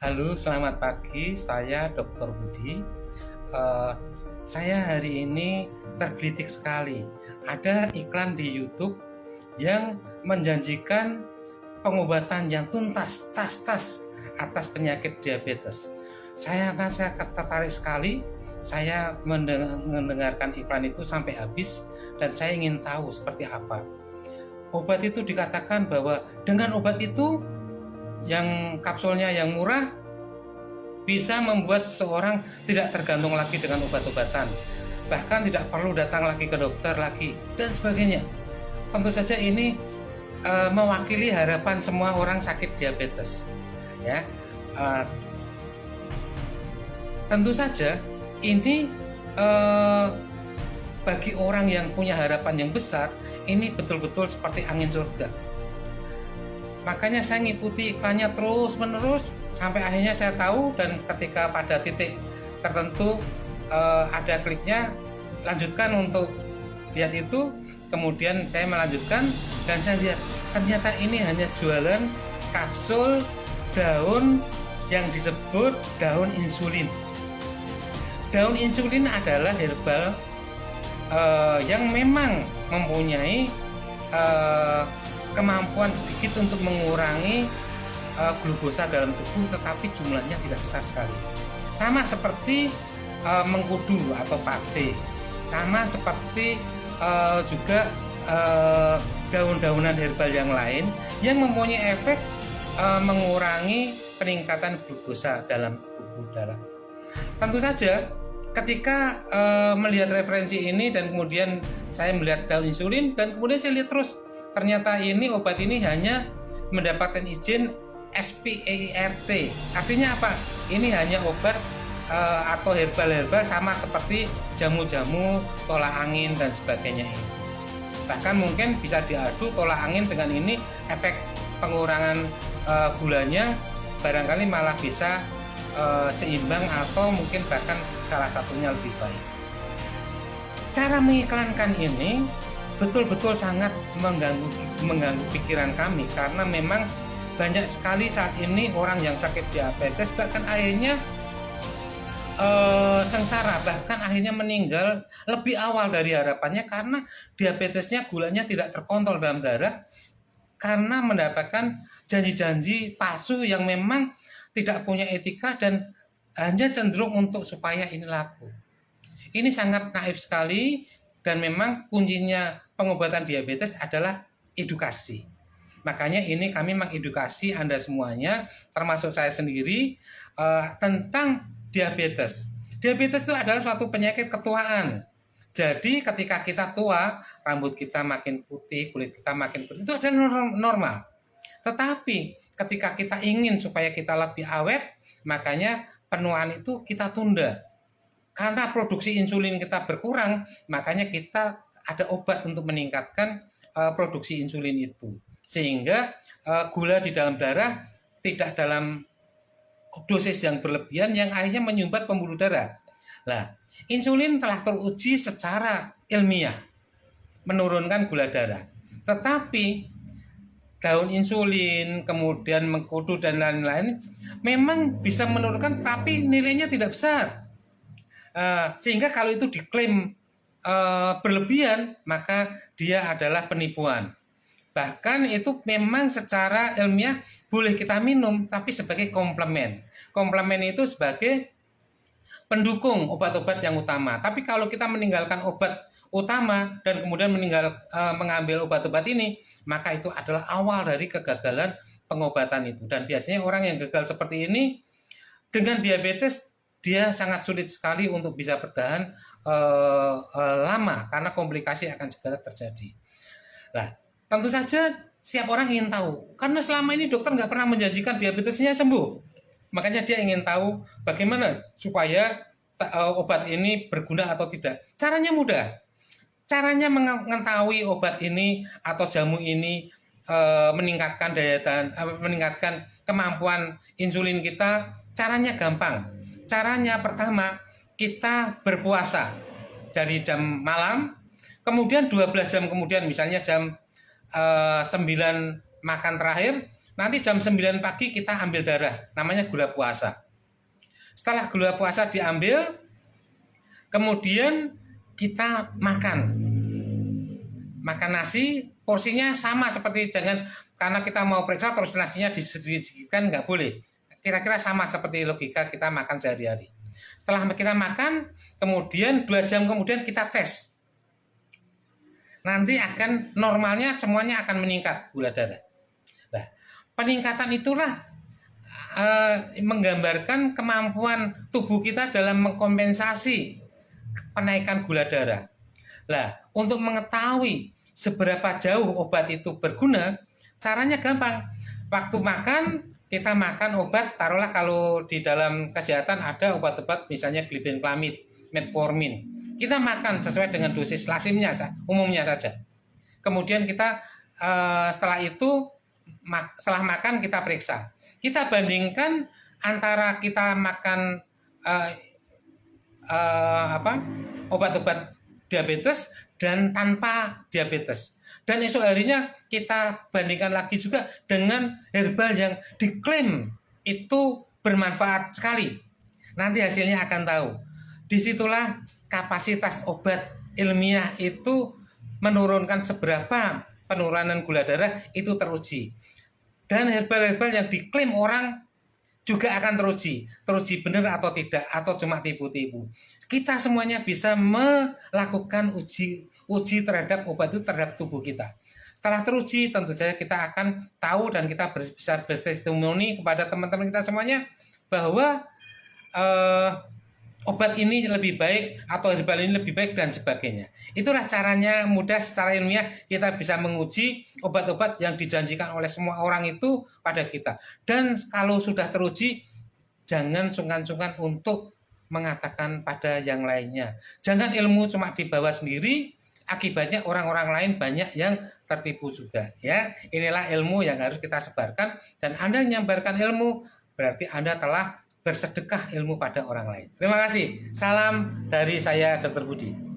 Halo, selamat pagi. Saya Dr. Budi. Eh, saya hari ini tergelitik sekali. Ada iklan di YouTube yang menjanjikan pengobatan yang tuntas, tas atas penyakit diabetes. Saya rasa tertarik sekali. Saya mendengarkan iklan itu sampai habis dan saya ingin tahu seperti apa. Obat itu dikatakan bahwa dengan obat itu yang kapsulnya yang murah bisa membuat seseorang tidak tergantung lagi dengan obat-obatan, bahkan tidak perlu datang lagi ke dokter lagi dan sebagainya. Tentu saja ini mewakili harapan semua orang sakit diabetes, ya. Uh, Tentu saja ini uh, bagi orang yang punya harapan yang besar, ini betul-betul seperti angin surga. Makanya saya ngikuti iklannya terus menerus sampai akhirnya saya tahu, dan ketika pada titik tertentu ada kliknya lanjutkan untuk lihat itu, kemudian saya melanjutkan dan saya lihat ternyata ini hanya jualan kapsul daun yang disebut daun insulin. Daun insulin adalah herbal yang memang mempunyai kemampuan sedikit untuk mengurangi glukosa dalam tubuh, tetapi jumlahnya tidak besar sekali. Sama seperti mengkudu atau pakse, sama seperti juga daun-daunan herbal yang lain yang mempunyai efek mengurangi peningkatan glukosa dalam tubuh darah. Tentu saja ketika melihat referensi ini dan kemudian saya melihat daun insulin dan kemudian saya lihat terus, ternyata ini obat ini hanya mendapatkan izin SPERT. Artinya apa? Ini hanya obat atau herbal-herbal sama seperti jamu-jamu, tolak angin dan sebagainya ini. Bahkan mungkin bisa diadu tolak angin dengan ini, efek pengurangan gulanya barangkali malah bisa seimbang atau mungkin bahkan salah satunya lebih baik. Cara mengiklankan ini betul-betul sangat mengganggu pikiran kami, karena memang banyak sekali saat ini orang yang sakit diabetes bahkan akhirnya sengsara, bahkan akhirnya meninggal lebih awal dari harapannya karena diabetesnya, gulanya tidak terkontrol dalam darah, karena mendapatkan janji-janji palsu yang memang tidak punya etika dan hanya cenderung untuk supaya ini laku. Ini sangat naif sekali, dan memang kuncinya pengobatan diabetes adalah edukasi. Makanya ini kami mengedukasi Anda semuanya, termasuk saya sendiri, tentang diabetes. Diabetes itu adalah suatu penyakit ketuaan. Jadi ketika kita tua, rambut kita makin putih, kulit kita makin putih, itu adalah normal. Tetapi ketika kita ingin supaya kita lebih awet, makanya penuaan itu kita tunda. Karena produksi insulin kita berkurang, makanya kita ada obat untuk meningkatkan produksi insulin itu. Sehingga gula di dalam darah tidak dalam dosis yang berlebihan yang akhirnya menyumbat pembuluh darah. Nah, insulin telah teruji secara ilmiah menurunkan gula darah. Tetapi daun insulin, kemudian mengkudu dan lain-lain memang bisa menurunkan, tapi nilainya tidak besar. Sehingga kalau itu diklaim berlebihan, maka dia adalah penipuan. Bahkan itu memang secara ilmiah boleh kita minum, tapi sebagai komplemen. Komplemen itu sebagai pendukung obat-obat yang utama. Tapi kalau kita meninggalkan obat utama dan kemudian mengambil obat-obat ini, maka itu adalah awal dari kegagalan pengobatan itu. Dan biasanya orang yang gagal seperti ini dengan diabetes, dia sangat sulit sekali untuk bisa bertahan lama, karena komplikasi akan segera terjadi. Nah, tentu saja setiap orang ingin tahu, karena selama ini dokter nggak pernah menjanjikan diabetesnya sembuh. Makanya dia ingin tahu bagaimana supaya obat ini berguna atau tidak. Caranya mudah. Caranya mengetahui obat ini atau jamu ini meningkatkan daya tahan, meningkatkan kemampuan insulin kita. Caranya gampang. Caranya pertama, kita berpuasa dari jam malam, kemudian 12 jam kemudian, misalnya jam 9 makan terakhir, Nanti jam 9 pagi kita ambil darah, namanya gula puasa. Setelah gula puasa diambil, kemudian kita makan nasi, porsinya sama seperti, jangan karena kita mau periksa terus nasinya disedikitkan, nggak boleh. Kira-kira sama seperti logika kita makan sehari-hari. Setelah kita makan, kemudian 2 jam kemudian kita tes. Nanti akan normalnya semuanya akan meningkat gula darah. Nah, peningkatan itulah menggambarkan kemampuan tubuh kita dalam mengkompensasi penaikan gula darah. Nah, untuk mengetahui seberapa jauh obat itu berguna, caranya gampang. Waktu makan, kita makan obat, taruhlah kalau di dalam kesehatan ada obat-obat misalnya glibenclamid, metformin. Kita makan sesuai dengan dosis lazimnya, umumnya saja. Kemudian kita setelah itu, setelah makan kita periksa. Kita bandingkan antara kita makan obat-obat diabetes dan tanpa diabetes. Dan esok harinya kita bandingkan lagi juga dengan herbal yang diklaim itu bermanfaat sekali. Nanti hasilnya akan tahu. Disitulah kapasitas obat ilmiah itu menurunkan seberapa penurunan gula darah itu teruji. Dan herbal-herbal yang diklaim orang juga akan teruji benar atau tidak, atau cuma tipu-tipu. Kita semuanya bisa melakukan uji terhadap obat itu terhadap tubuh kita. Setelah teruji, tentu saja kita akan tahu dan kita bisa bertestimoni kepada teman-teman kita semuanya bahwa obat ini lebih baik atau herbal ini lebih baik dan sebagainya. Itulah caranya mudah secara ilmiah kita bisa menguji obat-obat yang dijanjikan oleh semua orang itu pada kita. Dan kalau sudah teruji, jangan sungkan-sungkan untuk mengatakan pada yang lainnya. Jangan ilmu cuma dibawa sendiri, akibatnya orang-orang lain banyak yang tertipu juga. Ya, inilah ilmu yang harus kita sebarkan, dan Anda menyebarkan ilmu berarti Anda telah bersedekah ilmu pada orang lain. Terima kasih. Salam dari saya, Dr. Budi.